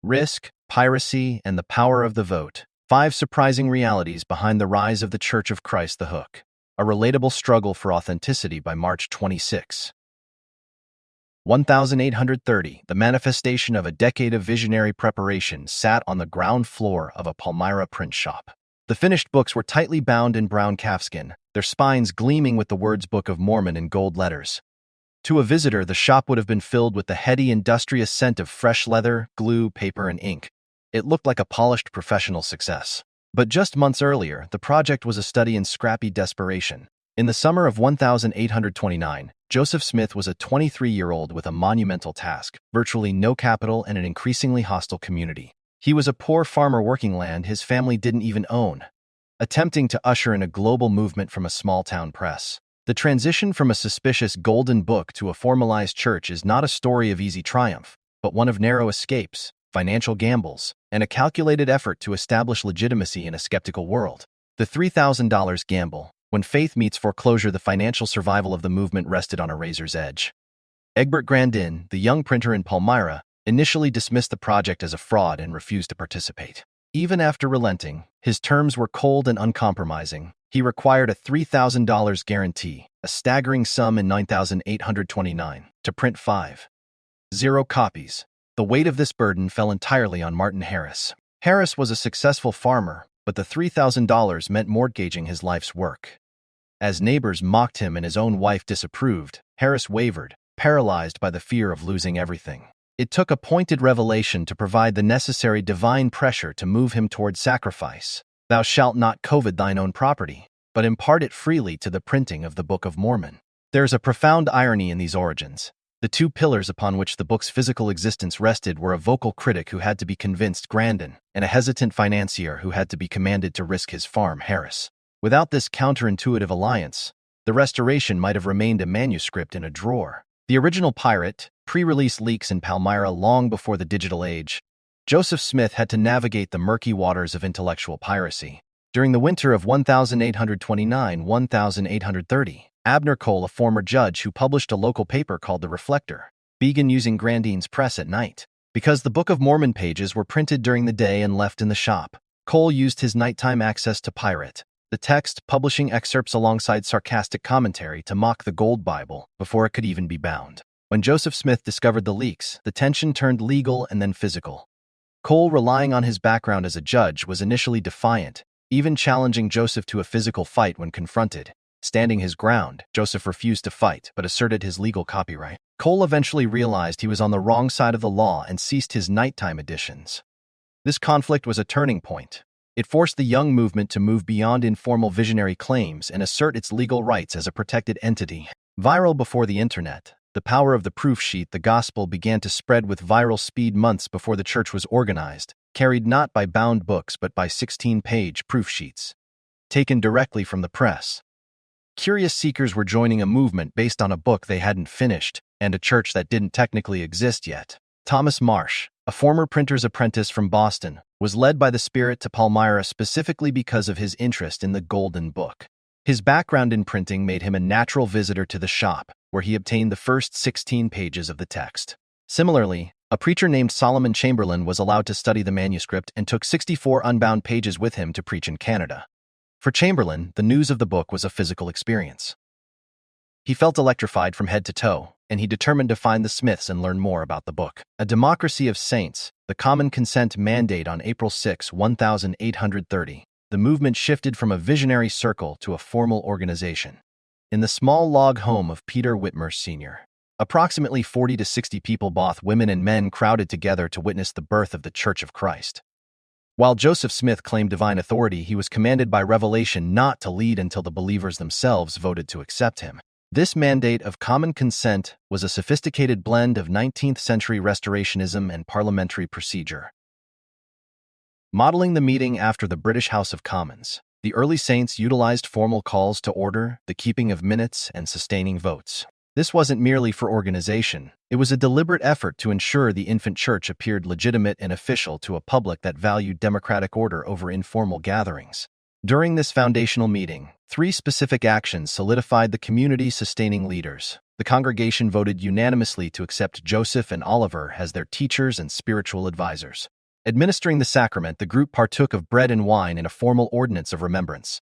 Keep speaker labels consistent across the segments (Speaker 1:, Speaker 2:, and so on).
Speaker 1: Risk, Piracy, and the Power of the Vote. 5 Surprising Realities Behind the Rise of the Church of Christ the Hook. A Relatable Struggle for Authenticity by March 26. 1830, the manifestation of a decade of visionary preparation sat on the ground floor of a Palmyra print shop. The finished books were tightly bound in brown calfskin, their spines gleaming with the words Book of Mormon in gold letters. To a visitor, the shop would have been filled with the heady, industrious scent of fresh leather, glue, paper, and ink. It looked like a polished professional success. But just months earlier, the project was a study in scrappy desperation. In the summer of 1829, Joseph Smith was a 23-year-old with a monumental task, virtually no capital and an increasingly hostile community. He was a poor farmer working land his family didn't even own, attempting to usher in a global movement from a small-town press. The transition from a suspicious golden book to a formalized church is not a story of easy triumph, but one of narrow escapes, financial gambles, and a calculated effort to establish legitimacy in a skeptical world. The $3,000 gamble. When faith meets foreclosure, the financial survival of the movement rested on a razor's edge. Egbert Grandin, the young printer in Palmyra, initially dismissed the project as a fraud and refused to participate. Even after relenting, his terms were cold and uncompromising. He required a $3,000 guarantee, a staggering sum in 9,829, to print 5,000 copies. The weight of this burden fell entirely on Martin Harris. Harris was a successful farmer, but the $3,000 meant mortgaging his life's work. As neighbors mocked him and his own wife disapproved, Harris wavered, paralyzed by the fear of losing everything. It took a pointed revelation to provide the necessary divine pressure to move him toward sacrifice. Thou shalt not covet thine own property, but impart it freely to the printing of the Book of Mormon. There is a profound irony in these origins. The two pillars upon which the book's physical existence rested were a vocal critic who had to be convinced, Grandin, and a hesitant financier who had to be commanded to risk his farm, Harris. Without this counterintuitive alliance, the restoration might have remained a manuscript in a drawer. The original pirate, pre-release leaks in Palmyra long before the digital age. Joseph Smith had to navigate the murky waters of intellectual piracy. During the winter of 1829-1830, Abner Cole, a former judge who published a local paper called The Reflector, began using Grandin's press at night. Because the Book of Mormon pages were printed during the day and left in the shop, Cole used his nighttime access to pirate the text, publishing excerpts alongside sarcastic commentary to mock the Gold Bible before it could even be bound. When Joseph Smith discovered the leaks, the tension turned legal and then physical. Cole, relying on his background as a judge, was initially defiant, even challenging Joseph to a physical fight when confronted. Standing his ground, Joseph refused to fight but asserted his legal copyright. Cole eventually realized he was on the wrong side of the law and ceased his nighttime editions. This conflict was a turning point. It forced the young movement to move beyond informal visionary claims and assert its legal rights as a protected entity. Viral before the internet, the power of the proof sheet, the gospel began to spread with viral speed months before the church was organized, carried not by bound books but by 16-page proof sheets, taken directly from the press. Curious seekers were joining a movement based on a book they hadn't finished and a church that didn't technically exist yet. Thomas Marsh, a former printer's apprentice from Boston, was led by the Spirit to Palmyra specifically because of his interest in the Golden Book. His background in printing made him a natural visitor to the shop, where he obtained the first 16 pages of the text. Similarly, a preacher named Solomon Chamberlain was allowed to study the manuscript and took 64 unbound pages with him to preach in Canada. For Chamberlain, the news of the book was a physical experience. He felt electrified from head to toe, and he determined to find the Smiths and learn more about the book. A Democracy of Saints, the Common Consent Mandate on April 6, 1830. The movement shifted from a visionary circle to a formal organization. In the small log home of Peter Whitmer Sr., approximately 40 to 60 people, both women and men, crowded together to witness the birth of the Church of Christ. While Joseph Smith claimed divine authority, he was commanded by revelation not to lead until the believers themselves voted to accept him. This mandate of common consent was a sophisticated blend of 19th-century restorationism and parliamentary procedure. Modeling the meeting after the British House of Commons, the early saints utilized formal calls to order, the keeping of minutes, and sustaining votes. This wasn't merely for organization. It was a deliberate effort to ensure the infant church appeared legitimate and official to a public that valued democratic order over informal gatherings. During this foundational meeting, 3 specific actions solidified the community-sustaining leaders. The congregation voted unanimously to accept Joseph and Oliver as their teachers and spiritual advisors. Administering the sacrament, the group partook of bread and wine in a formal ordinance of remembrance.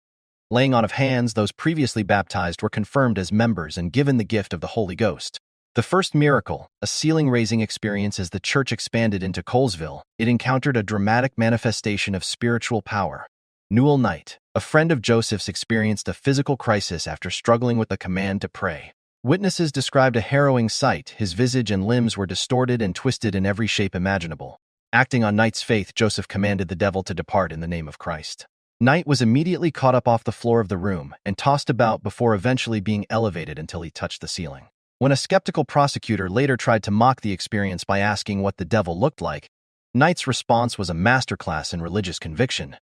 Speaker 1: Laying on of hands, those previously baptized were confirmed as members and given the gift of the Holy Ghost. The first miracle, a ceiling-raising experience as the church expanded into Colesville, it encountered a dramatic manifestation of spiritual power. Newell Knight, a friend of Joseph's, experienced a physical crisis after struggling with the command to pray. Witnesses described a harrowing sight. His visage and limbs were distorted and twisted in every shape imaginable. Acting on Knight's faith, Joseph commanded the devil to depart in the name of Christ. Knight was immediately caught up off the floor of the room and tossed about before eventually being elevated until he touched the ceiling. When a skeptical prosecutor later tried to mock the experience by asking what the devil looked like, Knight's response was a masterclass in religious conviction.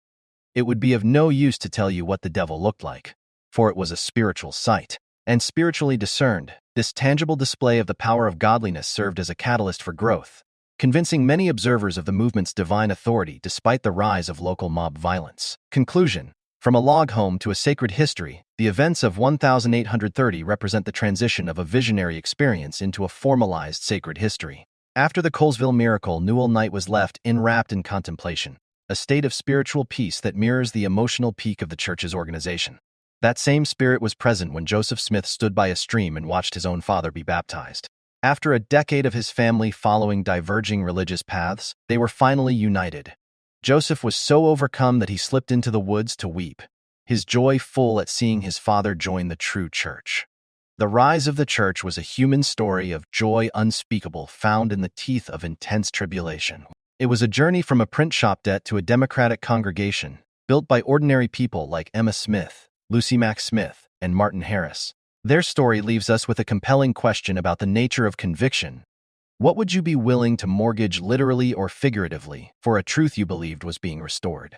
Speaker 1: It would be of no use to tell you what the devil looked like, for it was a spiritual sight. And spiritually discerned, this tangible display of the power of godliness served as a catalyst for growth, convincing many observers of the movement's divine authority despite the rise of local mob violence. Conclusion: from a log home to a sacred history, the events of 1830 represent the transition of a visionary experience into a formalized sacred history. After the Colesville miracle, Newell Knight was left enwrapped in contemplation, a state of spiritual peace that mirrors the emotional peak of the church's organization. That same spirit was present when Joseph Smith stood by a stream and watched his own father be baptized. After a decade of his family following diverging religious paths, they were finally united. Joseph was so overcome that he slipped into the woods to weep, his joy full at seeing his father join the true church. The rise of the church was a human story of joy unspeakable found in the teeth of intense tribulation. It was a journey from a print shop debt to a democratic congregation, built by ordinary people like Emma Smith, Lucy Mack Smith, and Martin Harris. Their story leaves us with a compelling question about the nature of conviction. What would you be willing to mortgage literally or figuratively for a truth you believed was being restored?